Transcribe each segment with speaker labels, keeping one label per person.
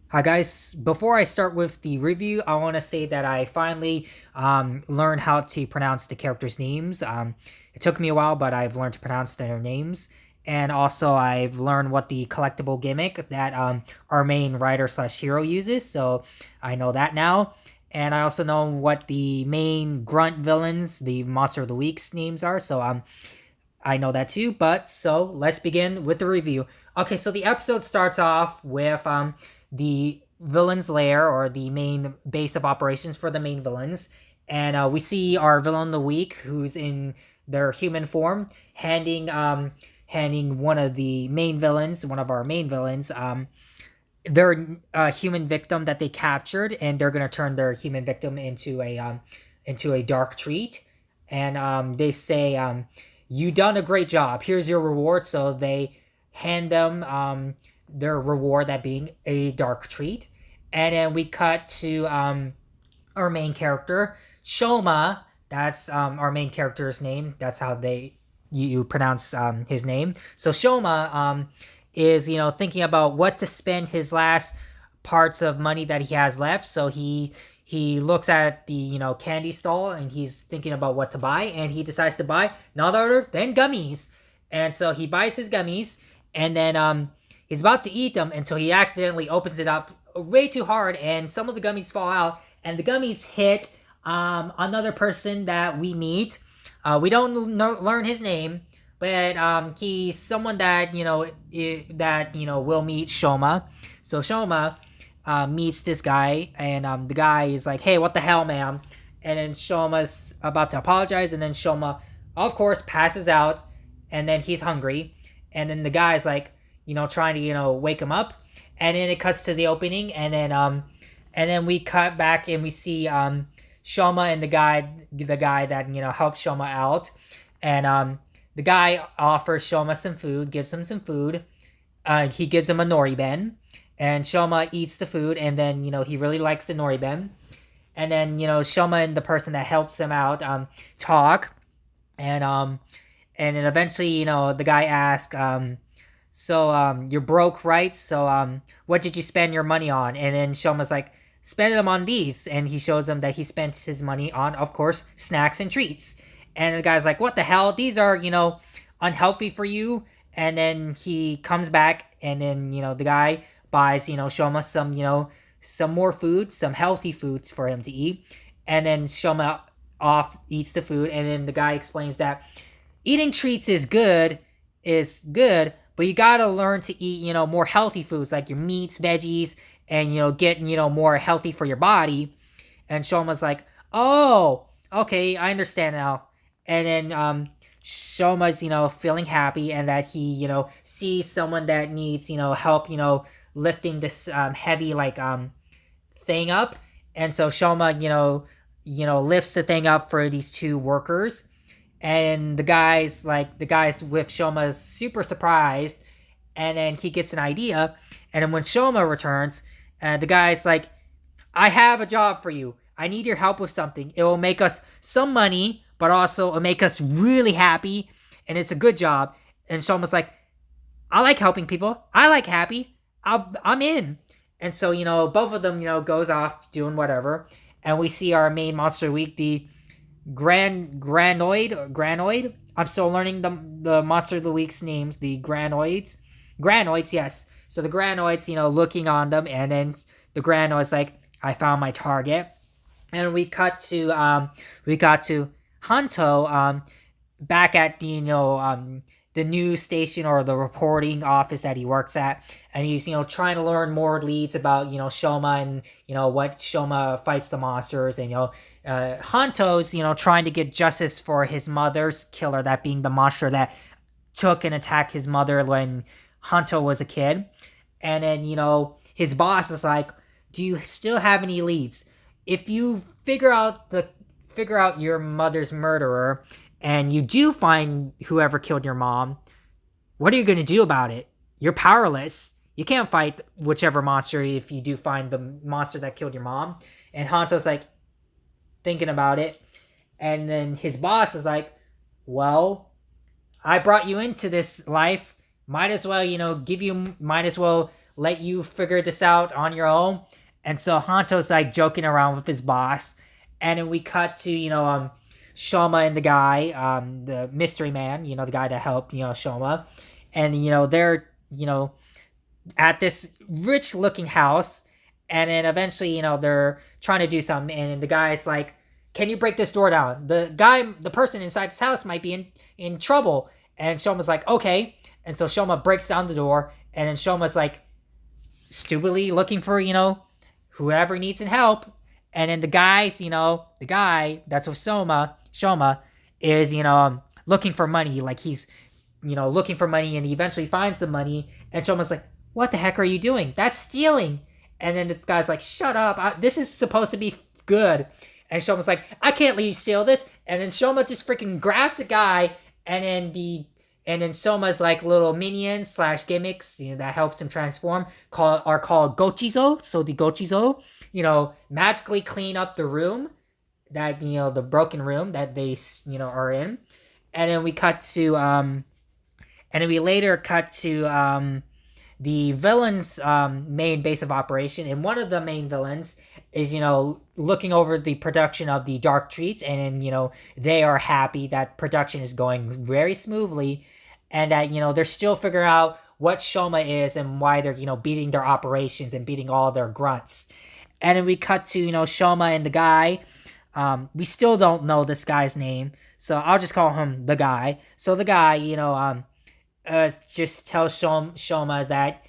Speaker 1: Hi guys, before I start with the review, I want to say that I finally learned how to pronounce the characters' names. It took me a while, but I've learned to pronounce their names. And also, I've learned what the collectible gimmick that our main writer slash hero uses, so I know that now. And I also know what the main grunt villains, the Monster of the Week's names are, so I know that too. But so let's begin with the review. Okay, so the episode starts off with the villain's lair, or the main base of operations for the main villains, and we see our villain of the week, who's in their human form, handing one of our main villains, their human victim that they captured, and they're gonna turn their human victim into a dark treat, and they say, "You done a great job. Here's your reward." So they hand them their reward, that being a dark treat, and then we cut to our main character, Shoma. That's our main character's name. That's how you pronounce his name. So Shoma is thinking about what to spend his last parts of money that he has left. So he looks at the candy stall, and he's thinking about what to buy, and he decides to buy none other than gummies. And so he buys his gummies, and then he's about to eat them until he accidentally opens it up way too hard, and some of the gummies fall out, and the gummies hit another person that we meet. We don't learn his name, but he's someone that will meet Shoma. So Shoma meets this guy, and the guy is like, "Hey, what the hell, man?" And then Shoma's about to apologize, and then Shoma, of course, passes out, and then he's hungry, and then the guy's like, trying to wake him up, and then it cuts to the opening, and then we cut back, and we see Shoma and the guy that helped Shoma out, and the guy offers Shoma some food, gives him some food. He gives him a noriben, and Shoma eats the food, and then he really likes the noriben, and then Shoma and the person that helps him out talk, and then eventually the guy asks, "So you're broke, right? So what did you spend your money on?" And then Shoma's like, "Spend them on these," and he shows them that he spent his money on, of course, snacks and treats. And the guy's like, "What the hell? These are unhealthy for you." And then he comes back, and then the guy buys Shoma some more food, some healthy foods for him to eat, and then Shoma off eats the food, and then the guy explains that eating treats is good, but you gotta learn to eat more healthy foods, like your meats, veggies, and get more healthy for your body. And Shoma's like, "Oh, okay, I understand now." And then Shoma's feeling happy, and that he sees someone that needs help lifting this heavy thing up. And so Shoma lifts the thing up for these two workers, and the guys with Shoma's super surprised, and then he gets an idea, and then when Shoma returns, the guy's like, "I have a job for you. I need your help with something. It will make us some money, but also it'll make us really happy, and it's a good job." And Shoma's like, "I like helping people. I like happy. I'm in." And so both of them goes off doing whatever, and we see our main monster week, the Granoid. I'm still learning the monster of the week's names. The Granoids, yes. So the Granoids, looking on them, and then the Granoids like, "I found my target." And we got to Hanto back at the news station, or the reporting office that he works at, and he's trying to learn more leads about Shoma, and what Shoma fights the monsters, and Hanto's trying to get justice for his mother's killer, that being the monster that took and attacked his mother when Hanto was a kid. And then his boss is like, "Do you still have any leads? If you figure out your mother's murderer, and you do find whoever killed your mom, what are you going to do about it? You're powerless. You can't fight whichever monster if you do find the monster that killed your mom." And Hanto's like thinking about it, and then his boss is like, "Well, I brought you into this life might as well, might as well let you figure this out on your own. And so Hanto's like joking around with his boss. And then we cut to, Shoma and the guy, the mystery man, the guy that helped, Shoma. And, they're, at this rich looking house. And then eventually, they're trying to do something. And the guy's like, can you break this door down? The person inside this house might be in trouble. And Shoma's like, okay. And so Shoma breaks down the door. And then Shoma's like, stupidly looking for, whoever needs some help. And then the guy that's with Shoma is, looking for money. Like he's, looking for money, and he eventually finds the money. And Shoma's like, what the heck are you doing? That's stealing. And then this guy's like, shut up. This is supposed to be good. And Shoma's like, I can't let you steal this. And then Shoma just freaking grabs the guy, and then Soma's like little minions slash gimmicks, that helps him transform are called Gochizo. So the Gochizo, magically clean up the room that, the broken room that they, are in. And then we cut to, and then we later cut to, the villain's main base of operation. And one of the main villains is, looking over the production of the dark treats. And then, they are happy that production is going very smoothly. And that, they're still figuring out what Shoma is and why they're, beating their operations and beating all their grunts. And then we cut to, Shoma and the guy. We still don't know this guy's name, so I'll just call him the guy. So the guy, just tells Shoma that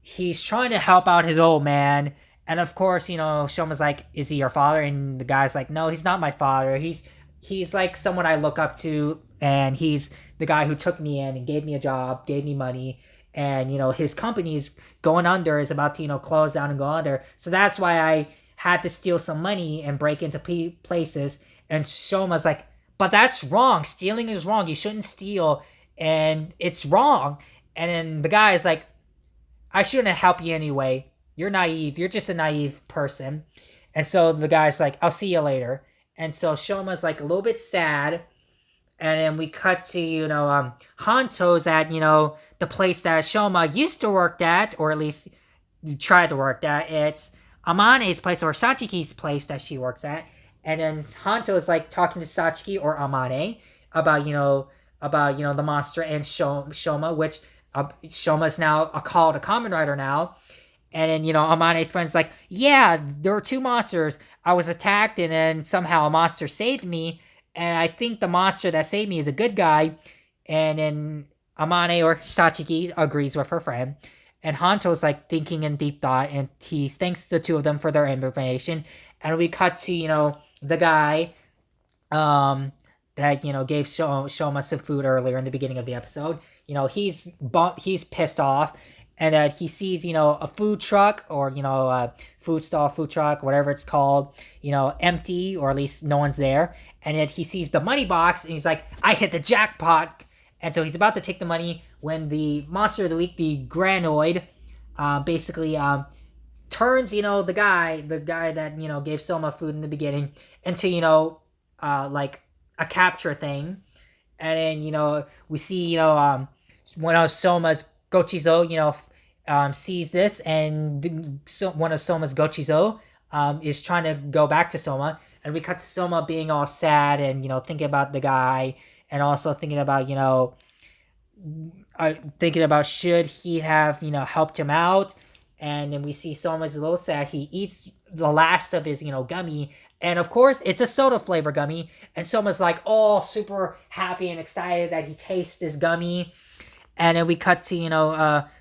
Speaker 1: he's trying to help out his old man. And of course, Shoma's like, is he your father? And the guy's like, no, he's not my father. He's like someone I look up to, and he's the guy who took me in and gave me a job, gave me money. And, his company's going under, is about to, close down and go under. So that's why I had to steal some money and break into places. And Shoma's like, but that's wrong. Stealing is wrong. You shouldn't steal. And it's wrong. And then the guy is like, I shouldn't help you anyway. You're naive. You're just a naive person. And so the guy's like, I'll see you later. And so Shoma's like a little bit sad. And then we cut to, Hanto's at, the place that Shoma used to work at, or at least tried to work at. It's Amane's place, or Sachiki's place that she works at. And then Hanto is like talking to Sachiki or Amane about, the monster and Shoma, which Shoma's now called a Kamen Rider now. And then, Amane's friend's like, yeah, there were two monsters. I was attacked, and then somehow a monster saved me. And I think the monster that saved me is a good guy. And then Amane or Sachiki agrees with her friend. And Hanto's like thinking in deep thought, and he thanks the two of them for their information. And we cut to, the guy that, gave Shoma some food earlier in the beginning of the episode. He's pissed off. And he sees, a food truck, or, a food stall, food truck, whatever it's called, empty, or at least no one's there. And then he sees the money box, and he's like, I hit the jackpot. And so he's about to take the money when the monster of the week, the Granoid, basically turns, the guy that, gave Soma food in the beginning into, like a capture thing. And then, we see, one of Soma's Gochizo, sees this, and one of Soma's Gochizo is trying to go back to Soma. And we cut to Soma being all sad and, thinking about the guy, and also thinking about, should he have, helped him out. And then we see Soma's a little sad. He eats the last of his, gummy. And of course, it's a soda flavor gummy. And Soma's like all super happy and excited that he tastes this gummy. And then we cut to,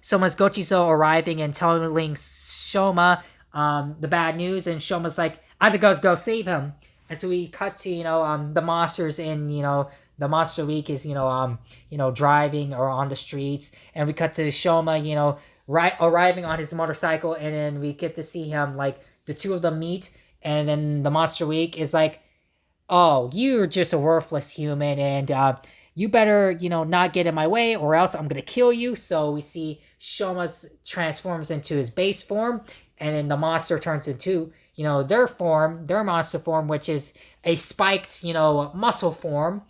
Speaker 1: Soma's Gochizo arriving and telling Shoma the bad news. And Shoma's like, I have to go save him. And so we cut to, the monsters in, the Monster Week is, driving or on the streets. And we cut to Shoma, arriving on his motorcycle. And then we get to see him, like, the two of them meet. And then the Monster Week is like, oh, you're just a worthless human. And, you better, not get in my way, or else I'm going to kill you. So we see Shoma's transforms into his base form. And then the monster turns into, their monster form, which is a spiked, muscle form.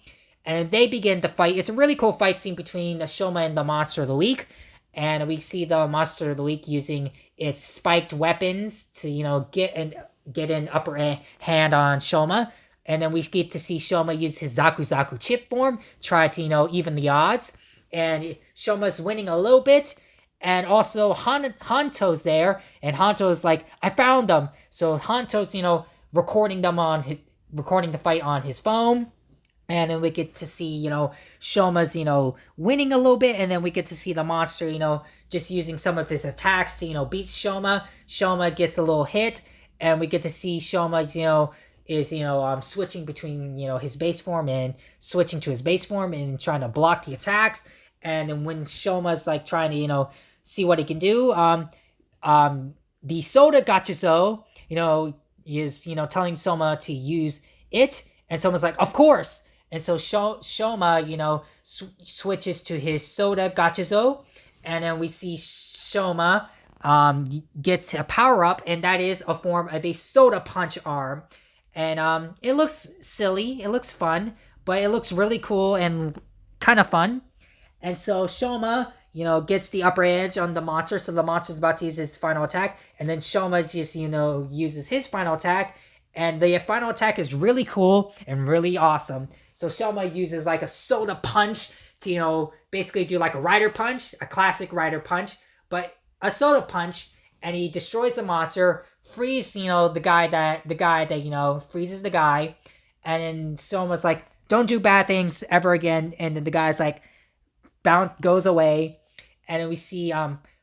Speaker 1: and they begin to fight. It's a really cool fight scene between Shoma and the Monster of the Week, and we see the Monster of the Week using its spiked weapons to get an upper hand on Shoma. And then we get to see Shoma use his Zaku Zaku chip form, try to even the odds. And Shoma's winning a little bit. And also Hanto's there, and Hanto's like, I found them. So Hanto's recording recording the fight on his phone. And then we get to see, Shoma's, winning a little bit. And then we get to see the monster, just using some of his attacks to, beat Shoma. Shoma gets a little hit. And we get to see Shoma, is, switching between, his base form and switching to his base form and trying to block the attacks. And then when Shoma's, like, trying to, see what he can do, the Soda Gachizo, is, telling Soma to use it. And Soma's like, of course. And so Shoma, switches to his Soda Gachizo. And then we see Shoma gets a power-up, and that is a form of a Soda Punch arm. And it looks silly, it looks fun, but it looks really cool and kind of fun. And so Shoma, gets the upper edge on the monster, so the monster's about to use his final attack, and then Shoma just, uses his final attack, and the final attack is really cool and really awesome. So Shoma uses like a Soda Punch to, basically do like a Rider Punch, a classic Rider Punch, but a Soda Punch, and he destroys the monster, frees, the guy that, freezes the guy, and then Shoma's like, don't do bad things ever again, and then the guy's like, goes away, and then we see,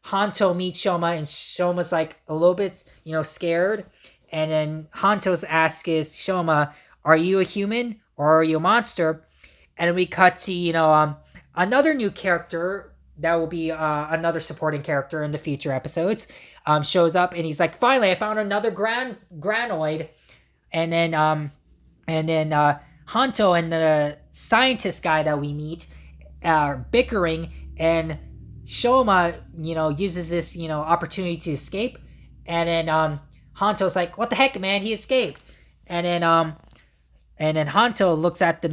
Speaker 1: Hanto meets Shoma, and Shoma's like a little bit, scared, and then Hanto's ask is, Shoma, are you a human, or are you a monster? And we cut to, another new character that will be another supporting character in the future episodes, shows up, and he's like, finally, I found another granoid. And then Hanto and the scientist guy that we meet are bickering, and Shoma, uses this, opportunity to escape. And then Hanto's like, what the heck, man, he escaped. And then Hanto looks at the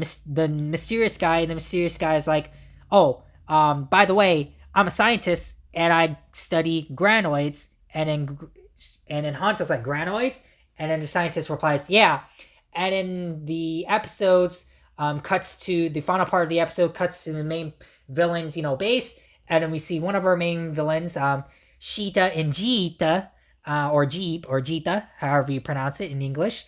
Speaker 1: mysterious guy, and the mysterious guy is like, oh, by the way, I'm a scientist and I study granoids. And then Hanto's like, granoids? And then the scientist replies, yeah. And in the episodes, cuts to the final part of the episode, cuts to the main villain's, base. And then we see one of our main villains, Shita and Jita, or Jeep, or Jita, however you pronounce it in English.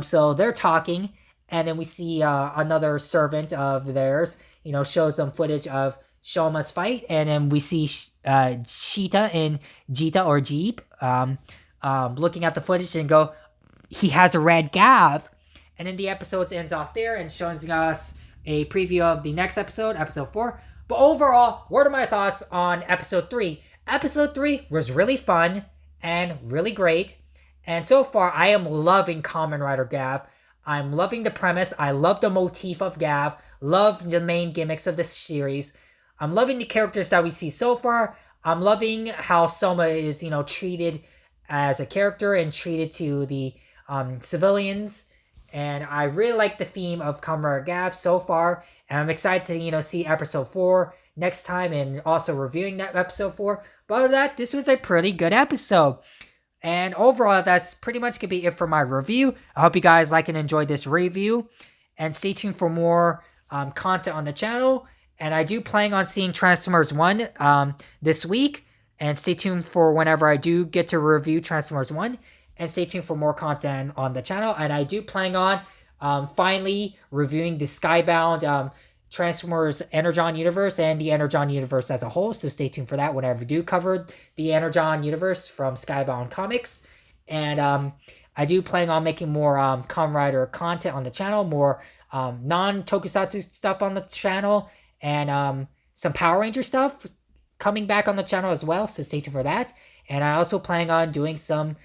Speaker 1: So they're talking, and then we see another servant of theirs, shows them footage of Shoma's fight, and then we see Shita and Jita, or Jeep, looking at the footage and go, he has a red Gavv. And then the episode ends off there and shows us a preview of the next episode, episode 4. But overall, what are my thoughts on episode 3? Episode 3 was really fun and really great. And so far, I am loving Kamen Rider Gavv. I'm loving the premise. I love the motif of Gavv. Love the main gimmicks of this series. I'm loving the characters that we see so far. I'm loving how Soma is, treated as a character and treated to the civilians. And I really like the theme of Kamen Rider Gavv so far. And I'm excited to, see episode 4 next time and also reviewing that episode 4. But other than that, this was a pretty good episode. And overall, that's pretty much going to be it for my review. I hope you guys like and enjoyed this review. And stay tuned for more content on the channel. And I do plan on seeing Transformers 1 this week. And stay tuned for whenever I do get to review Transformers 1. And stay tuned for more content on the channel. And I do plan on finally reviewing the Skybound Transformers Energon universe and the Energon universe as a whole. So stay tuned for that whenever I do cover the Energon universe from Skybound Comics. And I do plan on making more Kamen Rider content on the channel, more non-tokusatsu stuff on the channel, and some Power Ranger stuff coming back on the channel as well. So stay tuned for that. And I also plan on doing some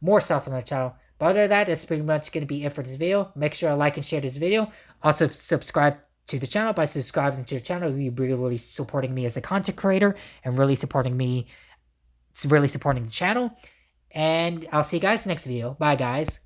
Speaker 1: more stuff on the channel. But other than that, that's pretty much going to be it for this video. Make sure to like and share this video. Also subscribe to the channel. By subscribing to the channel, you'll be really supporting me as a content creator and really supporting me, really supporting the channel. And I'll see you guys next video. Bye, guys.